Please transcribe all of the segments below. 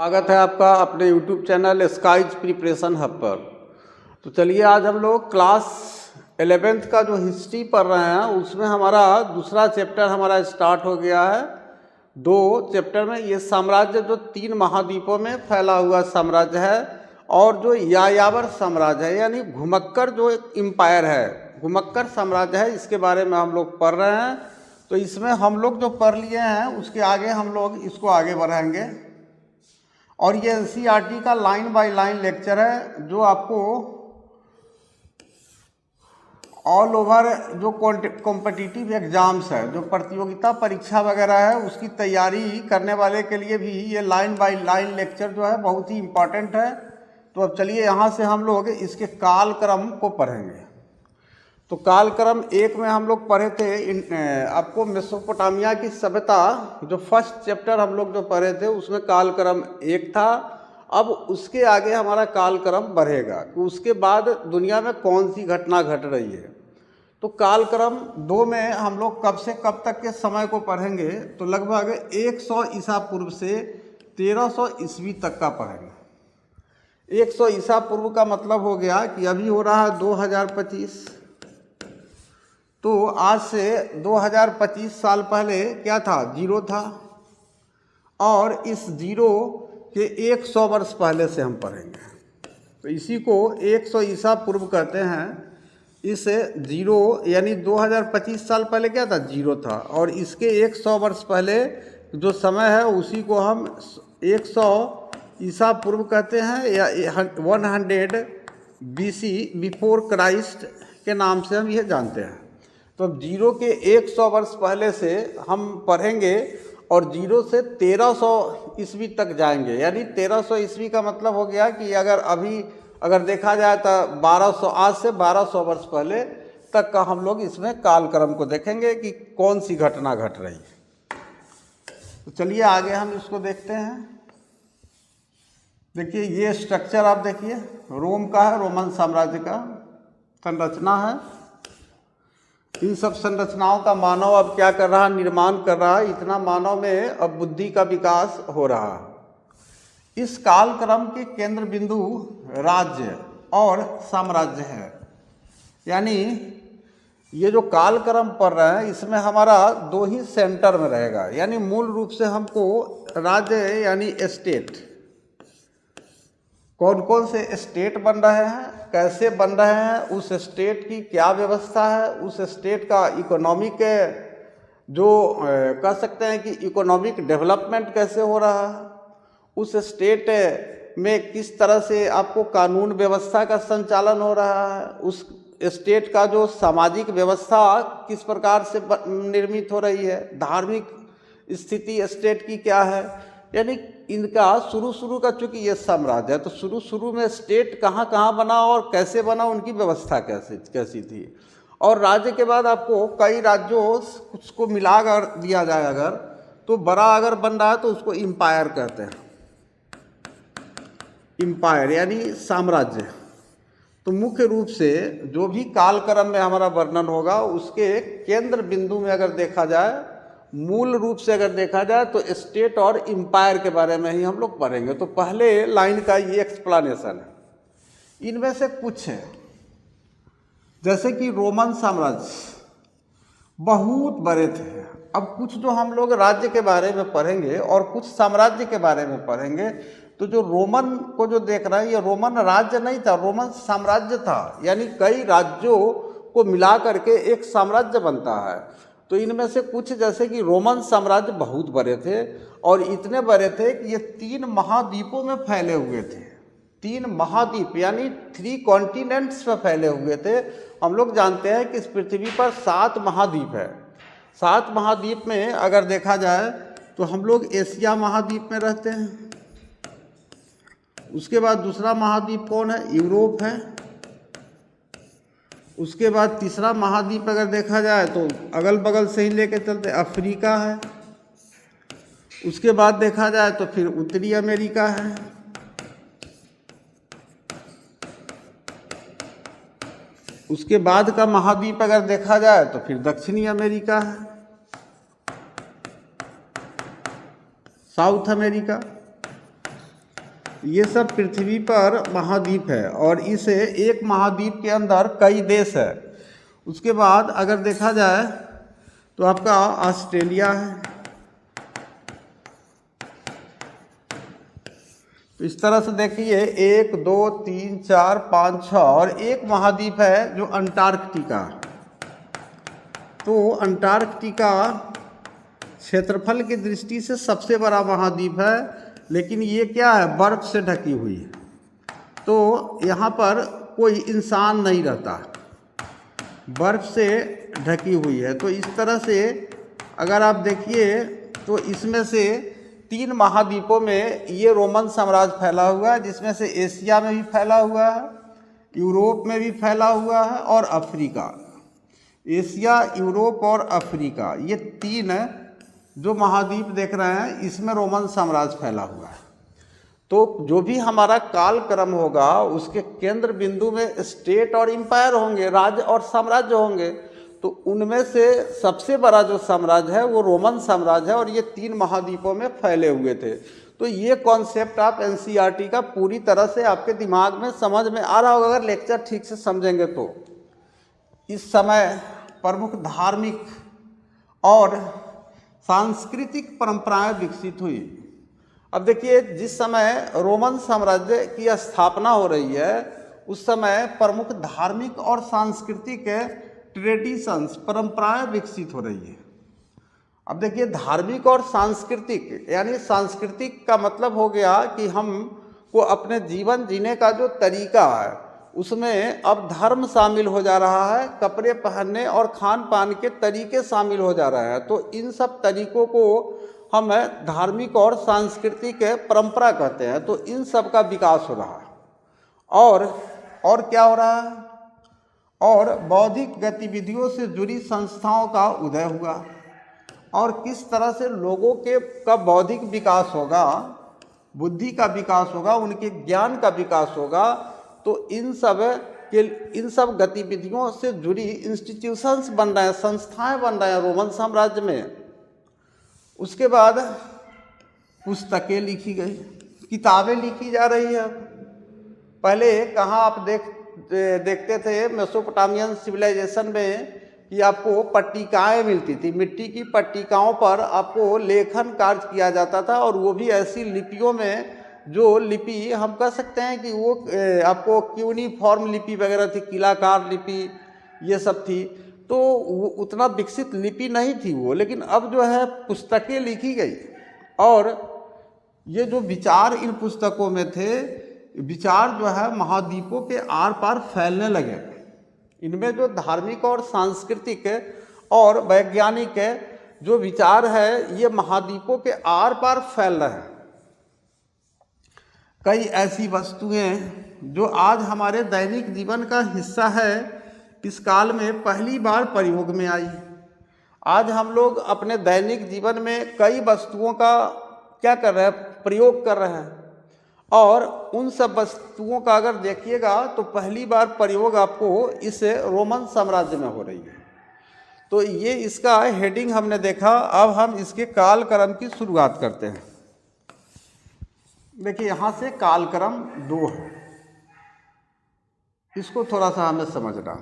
स्वागत है आपका अपने YouTube channel skies preparation hub पर। तो चलिए आज हम लोग क्लास 11th का जो हिस्ट्री पढ़ रहे हैं उसमें हमारा दूसरा चैप्टर हमारा स्टार्ट हो गया है। 2 चैप्टर में ये साम्राज्य जो 3 महाद्वीपों में फैला हुआ साम्राज्य है और जो यायावर साम्राज्य है यानी घुमक्कर जो एक एम्पायर है, घुमक्कर साम्राज्य है, इसके बारे में हम लोग पढ़ रहे हैं। तो इसमें हम लोग जो पढ़ लिए हैं उसके आगे हम लोग इसको आगे बढ़ाएंगे और ये एनसीईआरटी का लाइन बाय लाइन लेक्चर है जो आपको ऑल ओवर जो कॉम्पिटिटिव एग्जाम्स है, जो प्रतियोगिता परीक्षा वगैरह है, उसकी तैयारी करने वाले के लिए भी ये लाइन बाय लाइन लेक्चर जो है बहुत ही इम्पॉर्टेंट है। तो अब चलिए यहाँ से हम लोग इसके कालक्रम को पढ़ेंगे। तो कालक्रम 1 में हम लोग पढ़े थे आपको मेसोपोटामिया की सभ्यता, जो फर्स्ट चैप्टर हम लोग जो पढ़े थे उसमें कालक्रम 1 था। अब उसके आगे हमारा कालक्रम बढ़ेगा कि उसके बाद दुनिया में कौन सी घटना घट रही है। तो कालक्रम 2 में हम लोग कब से कब तक के समय को पढ़ेंगे, तो लगभग 100 ईसा पूर्व से 1300 ईस्वी तक का पढ़ेंगे। 100 ईसा पूर्व का मतलब हो गया कि अभी हो रहा है 2025, तो आज से 2025 साल पहले क्या था, जीरो था, और इस जीरो के 100 वर्ष पहले से हम पढ़ेंगे। तो इसी को 100 ईसा पूर्व कहते हैं। इस जीरो यानी 2025 साल पहले क्या था, जीरो था, और इसके 100 वर्ष पहले जो समय है उसी को हम 100 ईसा पूर्व कहते हैं या 100 BC बिफोर क्राइस्ट के नाम से हम यह जानते हैं। तो अब जीरो के 100 वर्ष पहले से हम पढ़ेंगे और जीरो से 1300 ईस्वी तक जाएंगे। यानी 1300 ईस्वी का मतलब हो गया कि अगर देखा जाए तो 1200, आज से 1200 वर्ष पहले तक का हम लोग इसमें कालक्रम को देखेंगे कि कौन सी घटना घट रही है। तो चलिए आगे हम इसको देखते हैं। देखिए ये स्ट्रक्चर आप देखिए, रोम का है, रोमन साम्राज्य का संरचना है। इन सब संरचनाओं का मानव अब क्या कर रहा है, निर्माण कर रहा है। इतना मानव में अब बुद्धि का विकास हो रहा है। इस कालक्रम के केंद्र बिंदु राज्य और साम्राज्य है। यानी ये जो कालक्रम पढ़ रहे हैं इसमें हमारा 2 ही सेंटर में रहेगा। यानी मूल रूप से हमको राज्य यानी स्टेट, कौन कौन से स्टेट बन रहे हैं, कैसे बन रहे हैं, उस स्टेट की क्या व्यवस्था है, उस स्टेट का इकोनॉमिक जो कह सकते हैं कि इकोनॉमिक डेवलपमेंट कैसे हो रहा है, उस स्टेट में किस तरह से आपको कानून व्यवस्था का संचालन हो रहा है, उस स्टेट का जो सामाजिक व्यवस्था किस प्रकार से निर्मित हो रही है, धार्मिक स्थिति स्टेट की क्या है। यानी इनका शुरू का, चूँकि ये साम्राज्य है तो शुरू में स्टेट कहाँ बना और कैसे बना, उनकी व्यवस्था कैसी थी। और राज्य के बाद आपको कई राज्यों उसको मिलाकर दिया जाए अगर, तो बड़ा अगर बन रहा है तो उसको एम्पायर कहते हैं। एम्पायर यानी साम्राज्य। तो मुख्य रूप से जो भी कालक्रम में हमारा वर्णन होगा उसके केंद्र बिंदु में अगर देखा जाए, मूल रूप से अगर देखा जाए तो स्टेट और एम्पायर के बारे में ही हम लोग पढ़ेंगे। तो पहले लाइन का ये एक्सप्लेनेशन है। इनमें से कुछ है, जैसे कि रोमन साम्राज्य बहुत बड़े थे। अब कुछ जो हम लोग राज्य के बारे में पढ़ेंगे और कुछ साम्राज्य के बारे में पढ़ेंगे। तो जो रोमन को जो देख रहे हैं, ये रोमन राज्य नहीं था, रोमन साम्राज्य था। यानी कई राज्यों को मिला करके एक साम्राज्य बनता है। तो इनमें से कुछ जैसे कि रोमन साम्राज्य बहुत बड़े थे और इतने बड़े थे कि ये 3 महाद्वीपों में फैले हुए थे। 3 महाद्वीप यानी 3 कॉन्टिनेंट्स में फैले हुए थे। हम लोग जानते हैं कि इस पृथ्वी पर 7 महाद्वीप है। 7 महाद्वीप में अगर देखा जाए तो हम लोग एशिया महाद्वीप में रहते हैं। उसके बाद दूसरा महाद्वीप कौन है, यूरोप है। उसके बाद तीसरा महाद्वीप अगर देखा जाए तो अगल बगल से ही लेके चलते अफ्रीका है। उसके बाद देखा जाए तो फिर उत्तरी अमेरिका है। उसके बाद का महाद्वीप अगर देखा जाए तो फिर दक्षिणी अमेरिका है, साउथ अमेरिका। ये सब पृथ्वी पर महाद्वीप है और इस एक महाद्वीप के अंदर कई देश है। उसके बाद अगर देखा जाए तो आपका ऑस्ट्रेलिया है। तो इस तरह से देखिए 1 2 3 4 5 6 और एक महाद्वीप है जो अंटार्कटिका। तो अंटार्कटिका क्षेत्रफल की दृष्टि से सबसे बड़ा महाद्वीप है, लेकिन ये क्या है, बर्फ से ढकी हुई है। तो यहाँ पर कोई इंसान नहीं रहता, बर्फ से ढकी हुई है। तो इस तरह से अगर आप देखिए तो इसमें से 3 महाद्वीपों में ये रोमन साम्राज्य फैला हुआ है, जिसमें से एशिया में भी फैला हुआ है, यूरोप में भी फैला हुआ है और अफ्रीका। एशिया, यूरोप और अफ्रीका, ये 3 जो महाद्वीप देख रहे हैं इसमें रोमन साम्राज्य फैला हुआ है। तो जो भी हमारा कालक्रम होगा उसके केंद्र बिंदु में स्टेट और एम्पायर होंगे, राज्य और साम्राज्य होंगे। तो उनमें से सबसे बड़ा जो साम्राज्य है वो रोमन साम्राज्य है और ये 3 महाद्वीपों में फैले हुए थे। तो ये कॉन्सेप्ट आप एनसीईआरटी का पूरी तरह से आपके दिमाग में समझ में आ रहा होगा अगर लेक्चर ठीक से समझेंगे तो। इस समय प्रमुख धार्मिक और सांस्कृतिक परंपराएं विकसित हुई। अब देखिए जिस समय रोमन साम्राज्य की स्थापना हो रही है उस समय प्रमुख धार्मिक और सांस्कृतिक ट्रेडिशंस, परंपराएं विकसित हो रही है। अब देखिए धार्मिक और सांस्कृतिक, यानी सांस्कृतिक का मतलब हो गया कि हमको अपने जीवन जीने का जो तरीका है उसमें अब धर्म शामिल हो जा रहा है, कपड़े पहनने और खान पान के तरीके शामिल हो जा रहे हैं। तो इन सब तरीकों को हम धार्मिक और सांस्कृतिक परंपरा कहते हैं। तो इन सब का विकास हो रहा है और क्या हो रहा है, और बौद्धिक गतिविधियों से जुड़ी संस्थाओं का उदय हुआ। और किस तरह से लोगों का बौद्धिक विकास होगा, बुद्धि का विकास होगा, उनके ज्ञान का विकास होगा। तो इन सब गतिविधियों से जुड़ी इंस्टीट्यूशंस बन रहे हैं, संस्थाएं बन रहे हैं रोमन साम्राज्य में। उसके बाद पुस्तकें लिखी गई, किताबें लिखी जा रही है। पहले कहाँ आप देखते थे मेसोपोटामियन सिविलाइजेशन में कि आपको पट्टिकाएं मिलती थी, मिट्टी की पट्टिकाओं पर आपको लेखन कार्य किया जाता था और वो भी ऐसी लिपियों में जो लिपि हम कह सकते हैं कि वो आपको क्यूनिफॉर्म लिपि वगैरह थी, किलाकार लिपि ये सब थी। तो वो उतना विकसित लिपि नहीं थी वो, लेकिन अब जो है पुस्तकें लिखी गई और ये जो विचार इन पुस्तकों में थे, विचार जो है महाद्वीपों के आर पार फैलने लगे। इनमें जो धार्मिक और सांस्कृतिक और वैज्ञानिक जो विचार है ये महाद्वीपों के आर पार फैल रहे हैं। कई ऐसी वस्तुएं जो आज हमारे दैनिक जीवन का हिस्सा है इस काल में पहली बार प्रयोग में आई। आज हम लोग अपने दैनिक जीवन में कई वस्तुओं का क्या कर रहे हैं, प्रयोग कर रहे हैं। और उन सब वस्तुओं का अगर देखिएगा तो पहली बार प्रयोग आपको इस रोमन साम्राज्य में हो रही है। तो ये इसका हेडिंग हमने देखा। अब हम इसके कालक्रम की शुरुआत करते हैं। देखिए यहाँ से कालक्रम 2 है, इसको थोड़ा सा हमें समझना।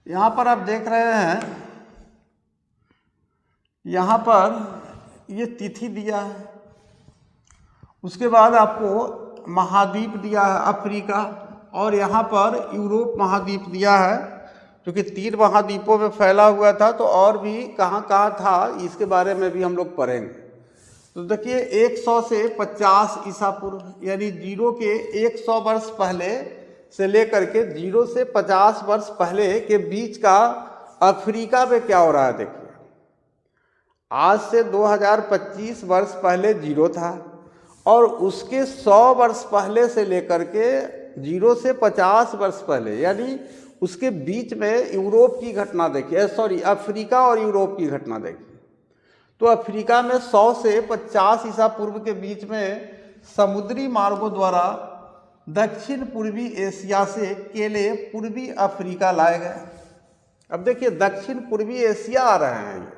यहाँ पर आप देख रहे हैं, यहाँ पर ये तिथि दिया है, उसके बाद आपको महाद्वीप दिया है अफ्रीका, और यहाँ पर यूरोप महाद्वीप दिया है क्योंकि 3 महाद्वीपों में फैला हुआ था। तो और भी कहाँ कहाँ था इसके बारे में भी हम लोग पढ़ेंगे। तो देखिए 100 से 50 ईसा पूर्व, यानी 0 के 100 वर्ष पहले से लेकर के 0 से 50 वर्ष पहले के बीच का अफ्रीका में क्या हो रहा है। देखिए आज से 2025 वर्ष पहले 0 था और उसके 100 वर्ष पहले से लेकर के 0 से 50 वर्ष पहले, यानी उसके बीच में यूरोप की घटना देखिए, अफ्रीका और यूरोप की घटना देखिए। तो अफ्रीका में 100 से 50 ईसा पूर्व के बीच में समुद्री मार्गों द्वारा दक्षिण पूर्वी एशिया से केले पूर्वी अफ्रीका लाए गए। अब देखिए दक्षिण पूर्वी एशिया आ रहे हैं,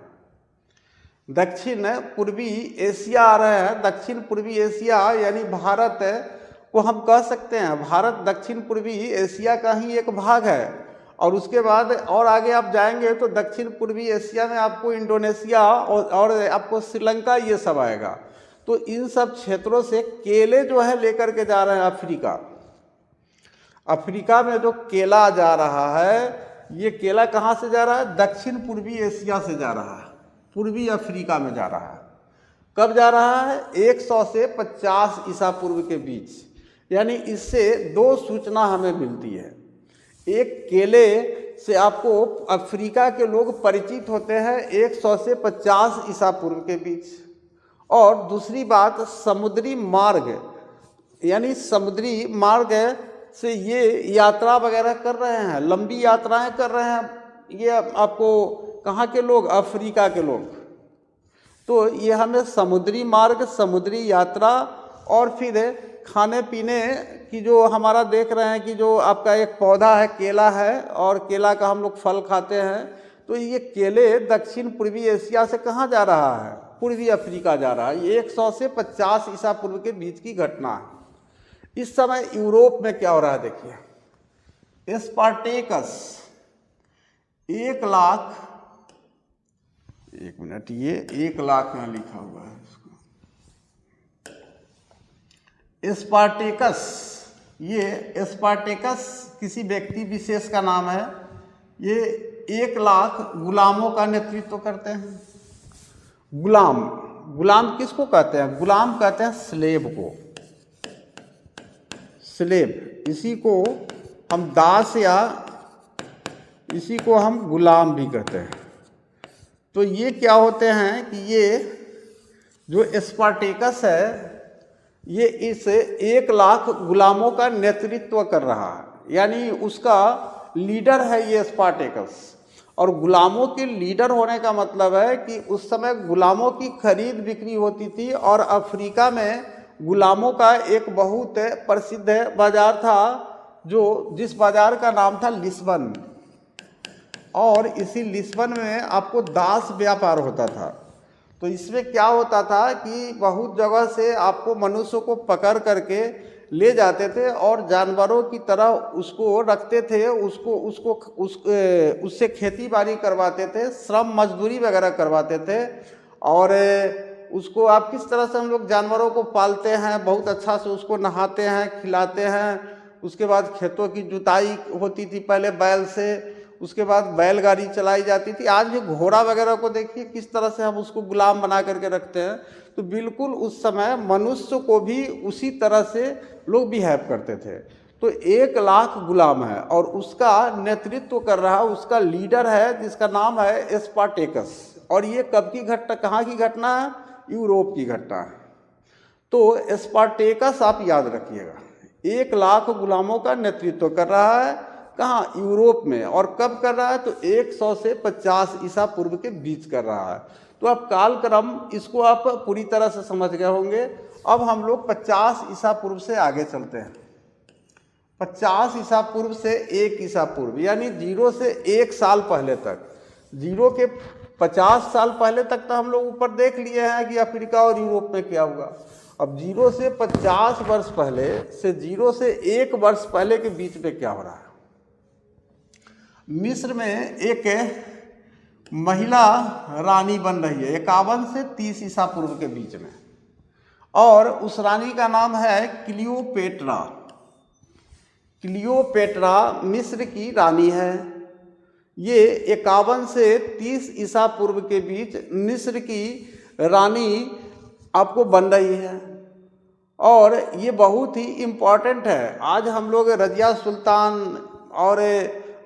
दक्षिण पूर्वी एशिया आ रहे हैं। दक्षिण पूर्वी एशिया यानी भारत को हम कह सकते हैं, भारत दक्षिण पूर्वी एशिया का ही एक भाग है। और उसके बाद और आगे आप जाएंगे तो दक्षिण पूर्वी एशिया में आपको इंडोनेशिया और आपको श्रीलंका ये सब आएगा। तो इन सब क्षेत्रों से केले जो है लेकर के जा रहे हैं अफ्रीका। अफ्रीका में जो केला जा रहा है, ये केला कहाँ से जा रहा है? दक्षिण पूर्वी एशिया से जा रहा है, पूर्वी अफ्रीका में जा रहा है। कब जा रहा है? 100 से 50 ईसा पूर्व के बीच। यानी इससे दो सूचना हमें मिलती है। एक, केले से आपको अफ्रीका के लोग परिचित होते हैं 100 से 50 ईसा पूर्व के बीच। और दूसरी बात, समुद्री मार्ग यानी समुद्री मार्ग से ये यात्रा वगैरह कर रहे हैं, लंबी यात्राएं कर रहे हैं ये आपको कहाँ के लोग? अफ्रीका के लोग। तो ये हमें समुद्री मार्ग, समुद्री यात्रा और फिर खाने पीने की जो हमारा देख रहे हैं कि जो आपका एक पौधा है केला है, और केला का हम लोग फल खाते हैं। तो ये केले दक्षिण पूर्वी एशिया से कहाँ जा रहा है? पूर्वी अफ्रीका जा रहा है। ये 100 से 50 ईसा पूर्व के बीच की घटना है। इस समय यूरोप में क्या हो रहा है देखिए। स्पार्टेकस 1 लाख, एक मिनट, ये 1 लाख यहाँ लिखा हुआ है इसको। स्पार्टेकस, ये स्पार्टेकस किसी व्यक्ति विशेष का नाम है। ये 1 लाख गुलामों का नेतृत्व करते हैं। गुलाम किसको कहते हैं? गुलाम कहते हैं स्लेव को। स्लेव, इसी को हम दास या इसी को हम गुलाम भी कहते हैं। तो ये क्या होते हैं कि ये जो स्पार्टेकस है, ये इस 1 लाख गुलामों का नेतृत्व कर रहा है, यानी उसका लीडर है ये स्पार्टेकस। और गुलामों के लीडर होने का मतलब है कि उस समय गुलामों की खरीद बिक्री होती थी, और अफ्रीका में गुलामों का एक बहुत प्रसिद्ध बाजार था, जिस बाजार का नाम था लिस्बन। और इसी लिस्बन में आपको दास व्यापार होता था। तो इसमें क्या होता था कि बहुत जगह से आपको मनुष्य को पकड़ करके ले जाते थे और जानवरों की तरह उसको रखते थे, उससे खेती बाड़ी करवाते थे, श्रम मजदूरी वगैरह करवाते थे। और उसको आप किस तरह से हम लोग जानवरों को पालते हैं, बहुत अच्छा से उसको नहाते हैं, खिलाते हैं। उसके बाद खेतों की जुताई होती थी पहले बैल से, उसके बाद बैलगाड़ी चलाई जाती थी। आज भी घोड़ा वगैरह को देखिए किस तरह से हम उसको गुलाम बना करके रखते हैं। तो बिल्कुल उस समय मनुष्य को भी उसी तरह से लोग बिहेव करते थे। तो 1 लाख गुलाम है और उसका नेतृत्व कर रहा, उसका लीडर है जिसका नाम है स्पार्टेकस। और ये कब की घटना, कहाँ की घटना है? यूरोप की घटना है। तो स्पार्टेकस आप याद रखिएगा, 1 लाख गुलामों का नेतृत्व कर रहा है। कहाँ? यूरोप में। और कब कर रहा है? तो 100 से 50 ईसा पूर्व के बीच कर रहा है। तो अब कालक्रम इसको आप पूरी तरह से समझ गए होंगे। अब हम लोग 50 ईसा पूर्व से आगे चलते हैं। 50 ईसा पूर्व से 1 ईसा पूर्व, यानी 0 से 1 साल पहले तक। 0 के 50 साल पहले तक तो हम लोग ऊपर देख लिए हैं कि अफ्रीका और यूरोप में क्या हुआ। अब 0 से 50 वर्ष पहले से 0 से 1 वर्ष पहले के बीच में क्या हो रहा है? मिस्र में एक महिला रानी बन रही है 51 से 30 ईसा पूर्व के बीच में, और उस रानी का नाम है क्लियोपेट्रा। क्लियोपेट्रा मिस्र की रानी है। ये 51 से 30 ईसा पूर्व के बीच मिस्र की रानी आपको बन रही है, और ये बहुत ही इम्पॉर्टेंट है। आज हम लोग रजिया सुल्तान और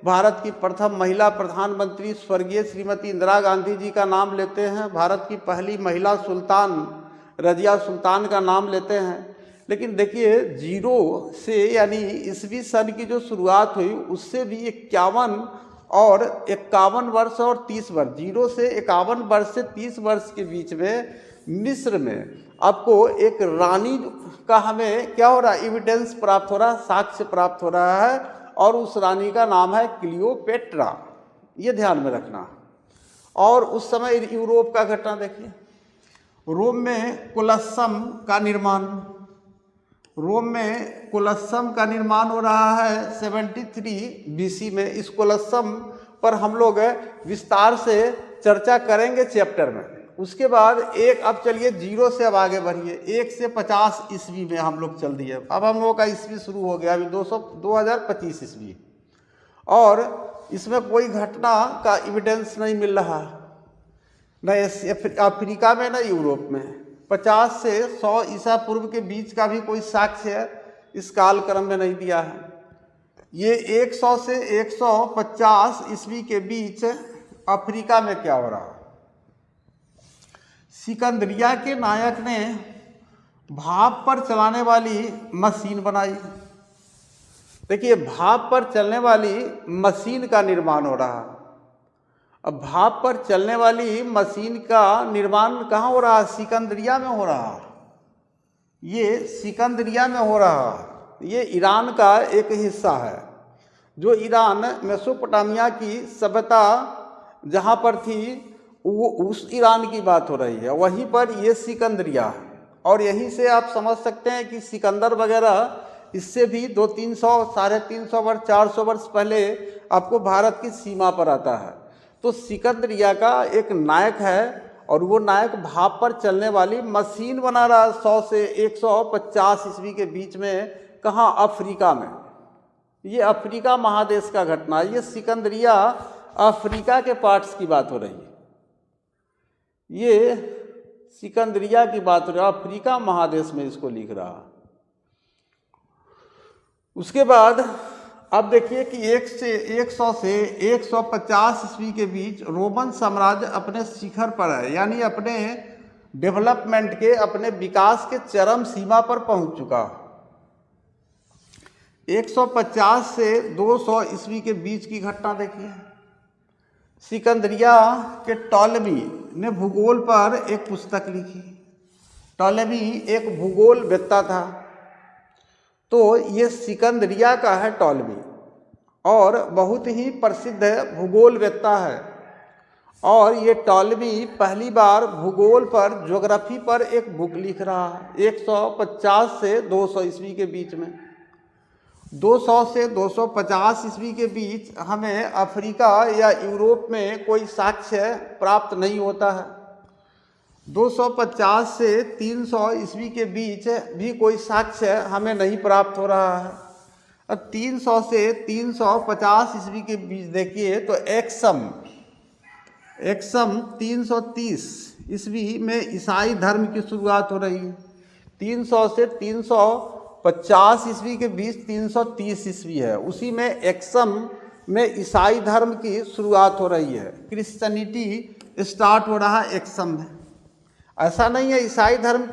भारत की प्रथम महिला प्रधानमंत्री स्वर्गीय श्रीमती इंदिरा गांधी जी का नाम लेते हैं। भारत की पहली महिला सुल्तान रजिया सुल्तान का नाम लेते हैं। लेकिन देखिए 0 से यानी ईस्वी सन की जो शुरुआत हुई उससे भी 51 और 51 वर्ष और 30 वर्ष, 0 से 51 वर्ष से 30 वर्ष के बीच में मिस्र में आपको एक रानी का हमें क्या हो रहा है? एविडेंस प्राप्त हो रहा है, साक्ष्य प्राप्त हो रहा है, और उस रानी का नाम है क्लियोपेट्रा। ये ध्यान में रखना। और उस समय यूरोप का घटना देखिए, रोम में कोलस्सम का निर्माण, रोम में कोलस्सम का निर्माण हो रहा है 73 BC में। इस कोलस्सम पर हम लोग विस्तार से चर्चा करेंगे चैप्टर में। उसके बाद अब चलिए 0 से अब आगे बढ़िए, 1 से 50 ईस्वी में हम लोग चल दिए। अब हम लोगों का ईस्वी शुरू हो गया अभी 2025 ईस्वी, और इसमें कोई घटना का एविडेंस नहीं मिल रहा, न अफ्रीका में न यूरोप में। 50 से 100 ईसा पूर्व के बीच का भी कोई साक्ष्य इस कालक्रम में नहीं दिया है। ये 100 से 150 ईस्वी के बीच अफ्रीका में क्या हो रहा? सिकंदरिया के नायक ने भाप पर चलाने वाली मशीन बनाई। देखिए, भाप पर चलने वाली मशीन का निर्माण हो रहा। अब भाप पर चलने वाली मशीन का निर्माण कहाँ हो रहा? सिकंदरिया में हो रहा। ये सिकंदरिया में हो रहा। ये ईरान का एक हिस्सा है। जो ईरान मेसोपोटामिया की सभ्यता जहाँ पर थी, वो उस ईरान की बात हो रही है। वहीं पर ये सिकंदरिया है, और यहीं से आप समझ सकते हैं कि सिकंदर वगैरह इससे भी 200-300, 350 वर्ष, 400 वर्ष पहले आपको भारत की सीमा पर आता है। तो सिकंदरिया का एक नायक है, और वो नायक भाप पर चलने वाली मशीन बना रहा 100 से 150 ईस्वी के बीच में। कहाँ? अफ्रीका में। ये अफ्रीका महादेश का घटना है। ये सिकंदरिया अफ्रीका के पार्ट्स की बात हो रही है। ये सिकंदरिया की बात हो रही है, अफ्रीका महादेश में इसको लिख रहा। उसके बाद अब देखिए कि 100 से 150 ईस्वी के बीच रोमन साम्राज्य अपने शिखर पर है, यानी अपने डेवलपमेंट के, अपने विकास के चरम सीमा पर पहुंच चुका। 150 से 200 ईस्वी के बीच की घटना देखिए। सिकंदरिया के टॉलेमी ने भूगोल पर एक पुस्तक लिखी। टॉलेमी एक भूगोलवेत्ता था। तो ये सिकंदरिया का है टॉलेमी, और बहुत ही प्रसिद्ध भूगोलवेत्ता है। और ये टॉलेमी पहली बार भूगोल पर, ज्योग्राफी पर एक बुक लिख रहा है 150 से 200 ईस्वी के बीच में। 200 से 250 ईस्वी के बीच हमें अफ्रीका या यूरोप में कोई साक्ष्य प्राप्त नहीं होता है। 250 से 300 ईस्वी के बीच भी कोई साक्ष्य हमें नहीं प्राप्त हो रहा है। अब 300 से 350 ईस्वी के बीच देखिए तो एक्सम 330 ईस्वी में ईसाई धर्म की शुरुआत हो रही है। 300 से 350 ईस्वी के बीच 330 ईस्वी है, उसी में एक्सम में ईसाई धर्म की शुरुआत हो रही है। क्रिश्चियनिटी स्टार्ट हो रहा है एक्सम में। ऐसा नहीं है ईसाई धर्म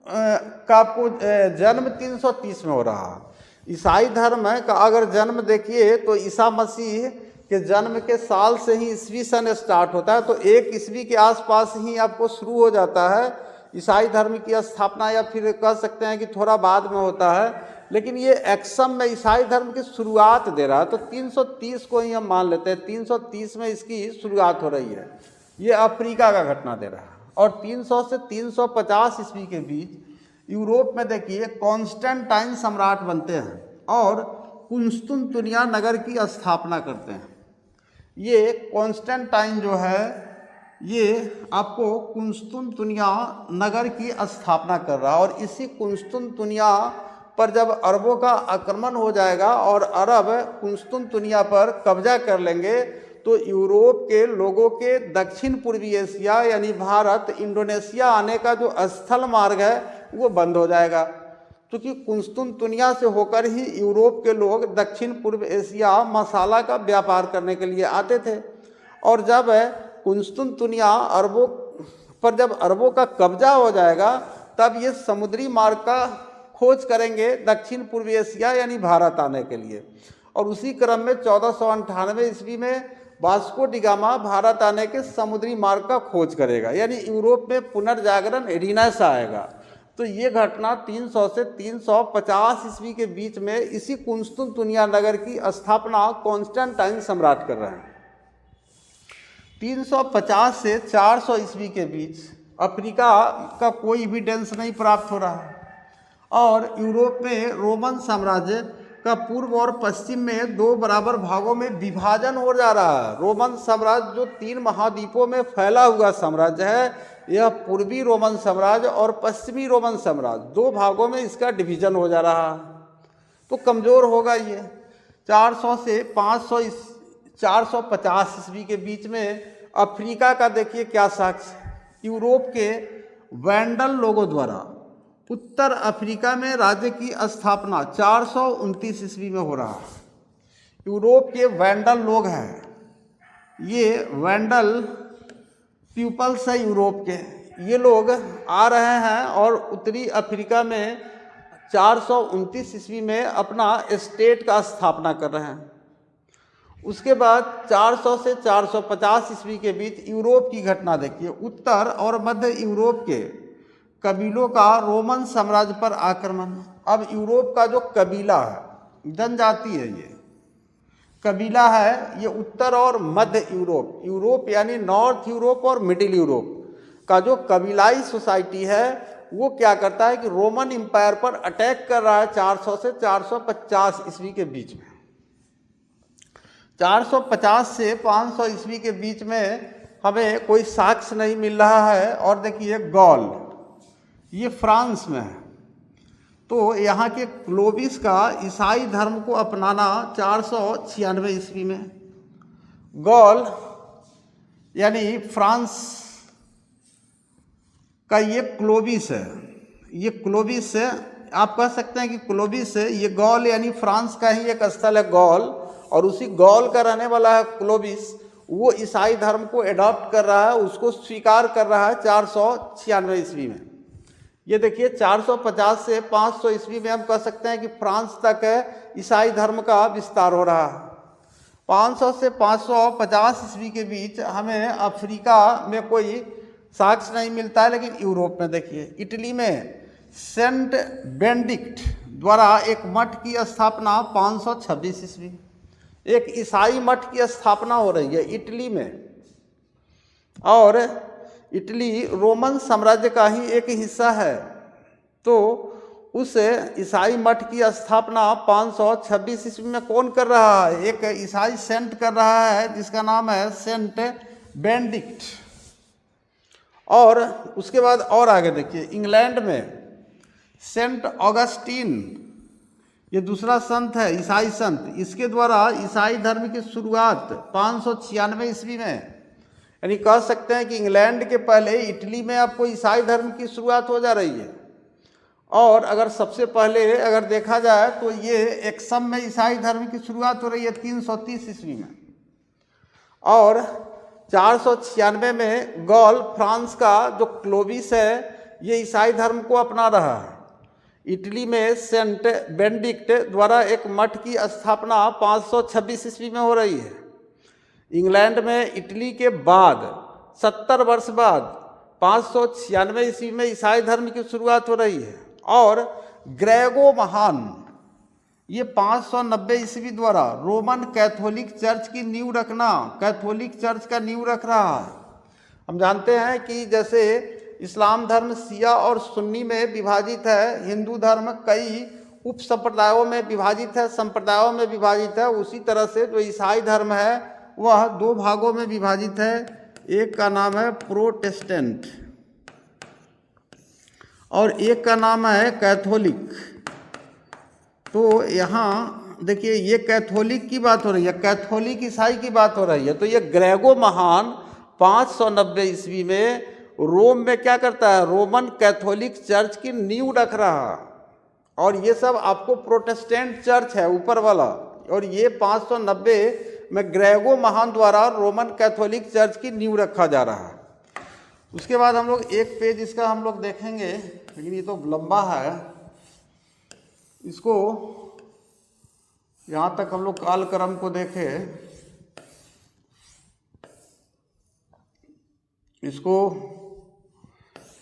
का आपको जन्म 330 में हो रहा है। ईसाई धर्म का अगर जन्म देखिए तो ईसा मसीह के जन्म के साल से ही ईस्वी सन स्टार्ट होता है, तो 1 ईस्वी के आसपास ही आपको शुरू हो जाता है ईसाई धर्म की स्थापना, या फिर कह सकते हैं कि थोड़ा बाद में होता है। लेकिन ये एक्सम में ईसाई धर्म की शुरुआत दे रहा है, तो 330 को ही हम मान लेते हैं। 330 में इसकी शुरुआत हो रही है। ये अफ्रीका का घटना दे रहा है। और 300 से 350 ईस्वी के बीच यूरोप में देखिए कॉन्स्टेंटाइन सम्राट बनते हैं और कुंस्तुनतुनिया नगर की स्थापना करते हैं। ये कॉन्स्टेंटाइन जो है ये आपको कुंस्तुनतुनिया नगर की स्थापना कर रहा है। और इसी कुंस्तुनतुनिया पर जब अरबों का आक्रमण हो जाएगा और अरब कुंस्तुनतुनिया पर कब्जा कर लेंगे, तो यूरोप के लोगों के दक्षिण पूर्वी एशिया यानी भारत, इंडोनेशिया आने का जो स्थल मार्ग है वो बंद हो जाएगा। क्योंकि कुंस्तुनतुनिया से होकर ही यूरोप के लोग दक्षिण पूर्व एशिया मसाला का व्यापार करने के लिए आते थे। और जब कुंस्तुनतुनिया अरबों पर जब अरबों का कब्जा हो जाएगा, तब ये समुद्री मार्ग का खोज करेंगे दक्षिण पूर्व एशिया यानी भारत आने के लिए। और उसी क्रम में 1498 ईस्वी में वास्को डी गामा भारत आने के समुद्री मार्ग का खोज करेगा, यानी यूरोप में पुनर्जागरण रिनेस आएगा। तो ये घटना 300 से 350 ईस्वी के बीच में इसी कुंस्तुनतुनिया नगर की स्थापना कॉन्स्टेंटाइन सम्राट कर रहे हैं। 350 से 400 ईस्वी के बीच अफ्रीका का कोई एविडेंस नहीं प्राप्त हो रहा है और यूरोप में रोमन साम्राज्य का पूर्व और पश्चिम में दो बराबर भागों में विभाजन हो जा रहा है। रोमन साम्राज्य जो 3 महाद्वीपों में फैला हुआ साम्राज्य है, यह पूर्वी रोमन साम्राज्य और पश्चिमी रोमन साम्राज्य 2 भागों में इसका डिवीजन हो जा रहा है, तो कमज़ोर होगा ये। 400 से 450 ईस्वी के बीच में अफ्रीका का देखिए क्या साक्ष्य, यूरोप के वैंडल लोगों द्वारा उत्तर अफ्रीका में राज्य की स्थापना 429 ईस्वी में हो रहा है। यूरोप के वैंडल लोग हैं, ये वैंडल पीपल्स है यूरोप के, ये लोग आ रहे हैं और उत्तरी अफ्रीका में 429 ईस्वी में अपना स्टेट का स्थापना कर रहे हैं। उसके बाद 400 से 450 ईस्वी के बीच यूरोप की घटना देखिए, उत्तर और मध्य यूरोप के कबीलों का रोमन साम्राज्य पर आक्रमण। अब यूरोप का जो कबीला है, जनजाति है, ये कबीला है, ये उत्तर और मध्य यूरोप यानी नॉर्थ यूरोप और मिडिल यूरोप का जो कबीलाई सोसाइटी है, वो क्या करता है कि रोमन एम्पायर पर अटैक कर रहा है 400 से 450 ईस्वी के बीच में। 450 से 500 ईस्वी के बीच में हमें कोई साक्ष्य नहीं मिल रहा है। और देखिए गॉल, ये फ्रांस में है, तो यहाँ के क्लोविस का ईसाई धर्म को अपनाना 496 ईस्वी में। गॉल यानी फ्रांस का ये क्लोविस है, ये क्लोविस है, आप कह सकते हैं कि क्लोविस है, ये गॉल यानी फ्रांस का ही एक स्थल है गॉल, और उसी गॉल का रहने वाला है क्लोविस। वो ईसाई धर्म को एडॉप्ट कर रहा है, उसको स्वीकार कर रहा है 496 ईस्वी में। ये देखिए 450 से 500 ईस्वी में हम कह सकते हैं कि फ्रांस तक ईसाई धर्म का विस्तार हो रहा है। 500 से 550 ईस्वी के बीच हमें अफ्रीका में कोई साक्ष्य नहीं मिलता है, लेकिन यूरोप में देखिए, इटली में सेंट बेनेडिक्ट द्वारा एक मठ की स्थापना 526 ईस्वी, एक ईसाई मठ की स्थापना हो रही है इटली में। और इटली रोमन साम्राज्य का ही एक हिस्सा है, तो उस ईसाई मठ की स्थापना 526 ईस्वी में कौन कर रहा है? एक ईसाई सेंट कर रहा है जिसका नाम है सेंट बेनेडिक्ट। और उसके बाद और आगे देखिए, इंग्लैंड में सेंट ऑगस्टीन, ये दूसरा संत है, ईसाई संत, इसके द्वारा ईसाई धर्म की शुरुआत 596 ईस्वी में। यानी कह सकते हैं कि इंग्लैंड के पहले इटली में आपको ईसाई धर्म की शुरुआत हो जा रही है। और अगर सबसे पहले अगर देखा जाए तो ये एक्सम में ईसाई धर्म की शुरुआत हो रही है 330 ईस्वी में। और 496 में गॉल फ्रांस का जो क्लोविस है, ये ईसाई धर्म को अपना रहा है। इटली में सेंट बेनेडिक्ट द्वारा एक मठ की स्थापना 526 ईस्वी में हो रही है। इंग्लैंड में इटली के बाद 70 वर्ष बाद 596 ईस्वी में ईसाई धर्म की शुरुआत हो रही है। और ग्रेगो महान, ये 590 ईस्वी द्वारा रोमन कैथोलिक चर्च की नींव रखना, कैथोलिक चर्च का नींव रख रहा है। हम जानते हैं कि जैसे इस्लाम धर्म शिया और सुन्नी में विभाजित है, हिंदू धर्म कई उप संप्रदायों में विभाजित है, संप्रदायों में विभाजित है, उसी तरह से जो ईसाई धर्म है वह 2 भागों में विभाजित है। एक का नाम है प्रोटेस्टेंट और एक का नाम है कैथोलिक। तो यहाँ देखिए, ये कैथोलिक की बात हो रही है, कैथोलिक ईसाई की बात हो रही है। तो ये ग्रेगो महान 590 ईस्वी में रोम में क्या करता है? रोमन कैथोलिक चर्च की नींव रख रहा है। और ये सब आपको प्रोटेस्टेंट चर्च है ऊपर वाला, और ये 590 में ग्रेगो महान द्वारा रोमन कैथोलिक चर्च की नींव रखा जा रहा है। उसके बाद हम लोग एक पेज इसका हम लोग देखेंगे, लेकिन ये तो लंबा है, इसको यहाँ तक हम लोग कालक्रम को देखें, इसको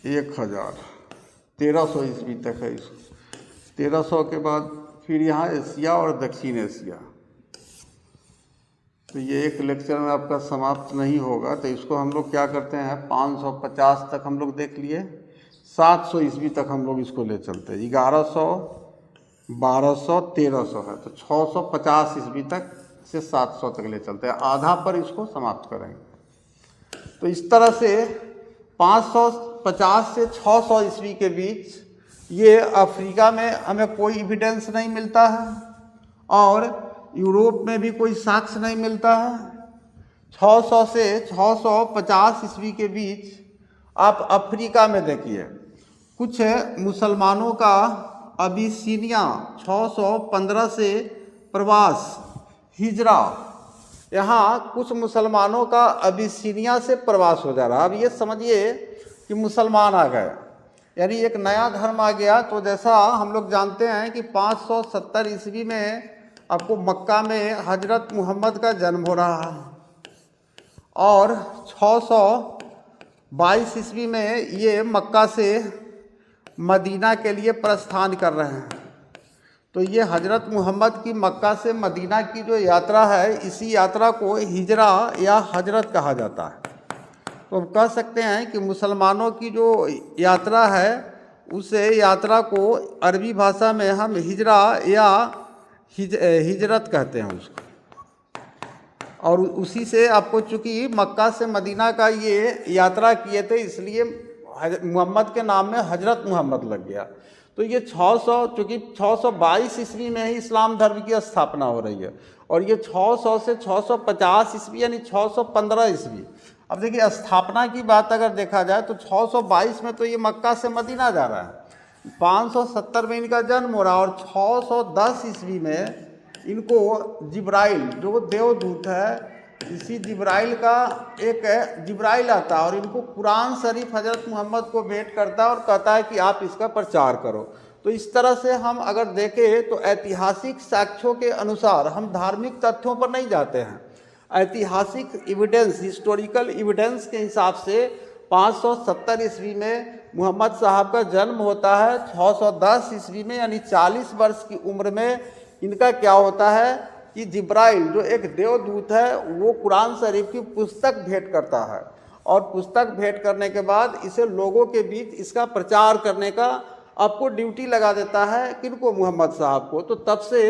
1300 ईस्वी तक है। इसको 1300 के बाद फिर यहाँ एशिया और दक्षिण एशिया, तो ये एक लेक्चर में आपका समाप्त नहीं होगा, तो इसको हम लोग क्या करते हैं 550 तक हम लोग देख लिए, 700 ईस्वी तक हम लोग इसको ले चलते हैं। 1100, 1200, 1300 है, तो 650 ईस्वी तक से 700 तक ले चलते हैं, आधा पर इसको समाप्त करेंगे। तो इस तरह से 550 से 600 ईस्वी के बीच ये अफ्रीका में हमें कोई एविडेंस नहीं मिलता है और यूरोप में भी कोई साक्ष्य नहीं मिलता है। 600 से 650 ईस्वी के बीच आप अफ्रीका में देखिए, कुछ मुसलमानों का अबिसीनिया 615 से प्रवास हिजरा, यहाँ कुछ मुसलमानों का अबिसीनिया से प्रवास हो जा रहा। अब ये समझिए कि मुसलमान आ गए, यानी एक नया धर्म आ गया। तो जैसा हम लोग जानते हैं कि 570 ईस्वी में आपको मक्का में हजरत मोहम्मद का जन्म हो रहा है और 622 ईस्वी में ये मक्का से मदीना के लिए प्रस्थान कर रहे हैं। तो ये हजरत मोहम्मद की मक्का से मदीना की जो यात्रा है, इसी यात्रा को हिजरा या हजरत कहा जाता है। तो हम कह सकते हैं कि मुसलमानों की जो यात्रा है, उस यात्रा को अरबी भाषा में हम हिजरा या हिजरत कहते हैं उसको। और उसी से आपको चूँकि मक्का से मदीना का ये यात्रा किए थे, इसलिए मोहम्मद के नाम में हजरत मोहम्मद लग गया। तो ये 600, चूँकि 622 ईस्वी में ही इस्लाम धर्म की स्थापना हो रही है और ये 600 से 650 ईस्वी यानी 615 ईस्वी। अब देखिए स्थापना की बात अगर देखा जाए तो 622 में तो ये मक्का से मदीना जा रहा है, 570 में इनका जन्म हो रहा है और 610 ईस्वी में इनको जिब्राइल जो देवदूत है, इसी जिब्राइल का एक जिब्राइल आता है और इनको कुरान शरीफ हजरत मोहम्मद को भेंट करता है और कहता है कि आप इसका प्रचार करो। तो इस तरह से हम अगर देखें तो ऐतिहासिक साक्ष्यों के अनुसार, हम धार्मिक तथ्यों पर नहीं जाते हैं, ऐतिहासिक एविडेंस, हिस्टोरिकल एविडेंस के हिसाब से 570 ईस्वी में मोहम्मद साहब का जन्म होता है। 610 ईस्वी में यानी 40 वर्ष की उम्र में इनका क्या होता है कि जिब्राइल जो एक देवदूत है वो कुरान शरीफ की पुस्तक भेंट करता है और पुस्तक भेंट करने के बाद इसे लोगों के बीच इसका प्रचार करने का आपको ड्यूटी लगा देता है, किनको, मोहम्मद साहब को। तो तब से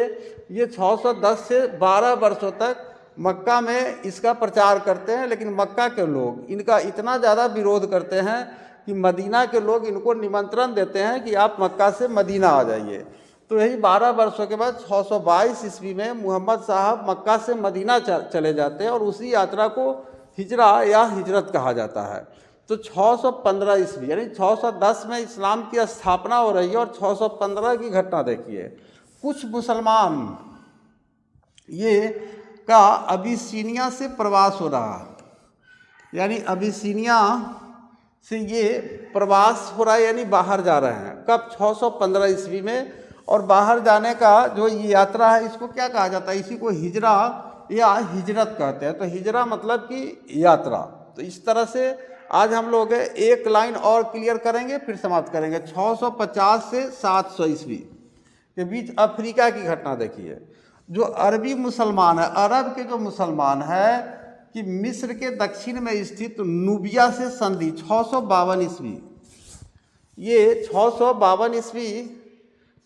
ये 610 से 12 वर्षों तक मक्का में इसका प्रचार करते हैं, लेकिन मक्का के लोग इनका इतना ज़्यादा विरोध करते हैं कि मदीना के लोग इनको निमंत्रण देते हैं कि आप मक्का से मदीना आ जाइए। तो यही 12 वर्षों के बाद 622 ईस्वी में मोहम्मद साहब मक्का से मदीना चले जाते हैं और उसी यात्रा को हिजरा या हिजरत कहा जाता है। तो 615 ईस्वी यानी 610 में इस्लाम की स्थापना हो रही है और 615 की घटना देखिए, कुछ मुसलमान ये का अबिसीनिया से प्रवास हो रहा है, यानी अबिसीनिया से ये प्रवास हो रहा है, यानी बाहर जा रहे हैं। कब? 615 ईस्वी में। और बाहर जाने का जो ये यात्रा है इसको क्या कहा जाता है? इसी को हिजरा या हिजरत कहते हैं। तो हिजरा मतलब कि यात्रा। तो इस तरह से आज हम लोग एक लाइन और क्लियर करेंगे, फिर समाप्त करेंगे। 650 से 700 ईस्वी के बीच अफ्रीका की घटना देखिए। जो अरबी मुसलमान है, अरब के जो मुसलमान है कि मिस्र के दक्षिण में स्थित नूबिया से संधि 652 ईस्वी, ये 652 ईस्वी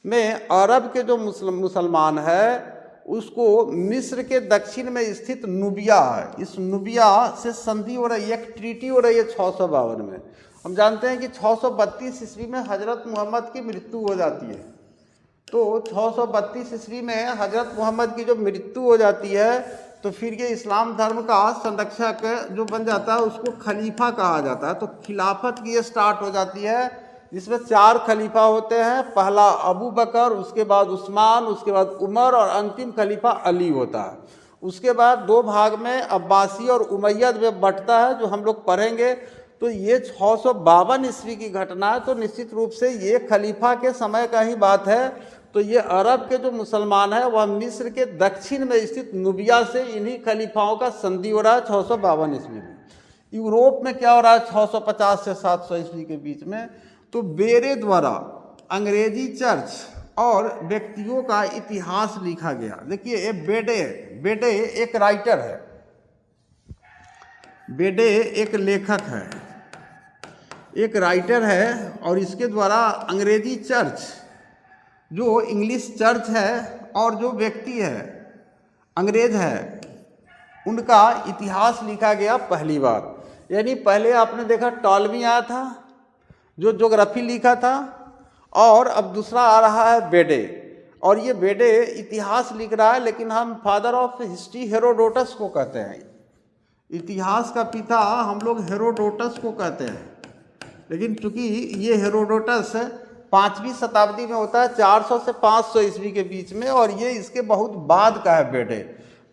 में अरब के जो मुसलमान है उसको मिस्र के दक्षिण में स्थित नूबिया है, इस नूबिया से संधि हो रही है, एक ट्रीटी हो रही है 652 में। हम जानते हैं कि 632 ईस्वी में हजरत मोहम्मद की मृत्यु हो जाती है। तो 632 ईस्वी में हजरत मोहम्मद की जो मृत्यु हो जाती है तो फिर ये इस्लाम धर्म का संरक्षक जो बन जाता है उसको खलीफा कहा जाता है। तो खिलाफत की ये स्टार्ट हो जाती है, जिसमें 4 खलीफा होते हैं। पहला अबू बकर, उसके बाद उस्मान, उसके बाद उमर और अंतिम खलीफा अली होता है। उसके बाद 2 भाग में अब्बासी और उमैयद में बंटता है, जो हम लोग पढ़ेंगे। तो ये 652 ईस्वी की घटना है, तो निश्चित रूप से ये खलीफा के समय का ही बात है। तो ये अरब के जो मुसलमान हैं वह मिस्र के दक्षिण में स्थित नूबिया से इन्हीं खलीफाओं का संधि हो रहा है 652 ईस्वी में। यूरोप में क्या हो रहा है 650 से 700 ईस्वी के बीच में? तो बेरे द्वारा अंग्रेजी चर्च और व्यक्तियों का इतिहास लिखा गया। देखिए ये बेडे एक राइटर है, बेडे एक लेखक है, एक राइटर है, और इसके द्वारा अंग्रेजी चर्च, जो इंग्लिश चर्च है और जो व्यक्ति है अंग्रेज है, उनका इतिहास लिखा गया पहली बार। यानी पहले आपने देखा टॉलमी आया था जो ज्योग्राफी लिखा था, और अब दूसरा आ रहा है बेडे, और ये बेडे इतिहास लिख रहा है, लेकिन हम फादर ऑफ हिस्ट्री हेरोडोटस को कहते हैं। इतिहास का पिता हम लोग हेरोडोटस को कहते हैं, लेकिन चूंकि ये हेरोडोटस 5वीं शताब्दी में होता है, 400 से 500 ईस्वी के बीच में, और ये इसके बहुत बाद का है बेडे।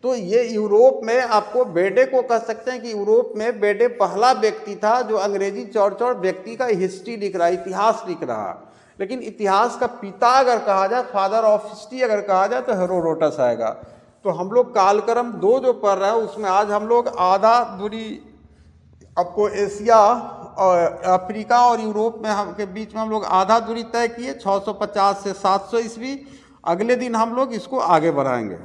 तो ये यूरोप में आपको बेडे को कह सकते हैं कि यूरोप में बेडे पहला व्यक्ति था जो अंग्रेजी चौड़ व्यक्ति का हिस्ट्री लिख रहा है, इतिहास लिख रहा है। लेकिन इतिहास का पिता अगर कहा जाए, फादर ऑफ हिस्ट्री अगर कहा जाए, तो हेरोडोटस आएगा। तो हम लोग कालक्रम 2 जो पढ़ रहे हैं उसमें आज हम लोग आधा दूरी आपको एशिया और अफ्रीका और यूरोप में हम के बीच में हम लोग आधा दूरी तय किए, 650 से 700 ईस्वी। अगले दिन हम लोग इसको आगे बढ़ाएंगे।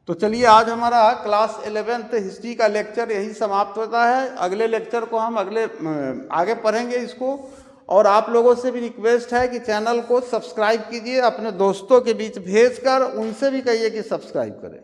तो चलिए, आज हमारा क्लास 11th हिस्ट्री का लेक्चर यही समाप्त होता है। अगले लेक्चर को हम आगे पढ़ेंगे इसको। और आप लोगों से भी रिक्वेस्ट है कि चैनल को सब्सक्राइब कीजिए, अपने दोस्तों के बीच भेजकर उनसे भी कहिए कि सब्सक्राइब करें।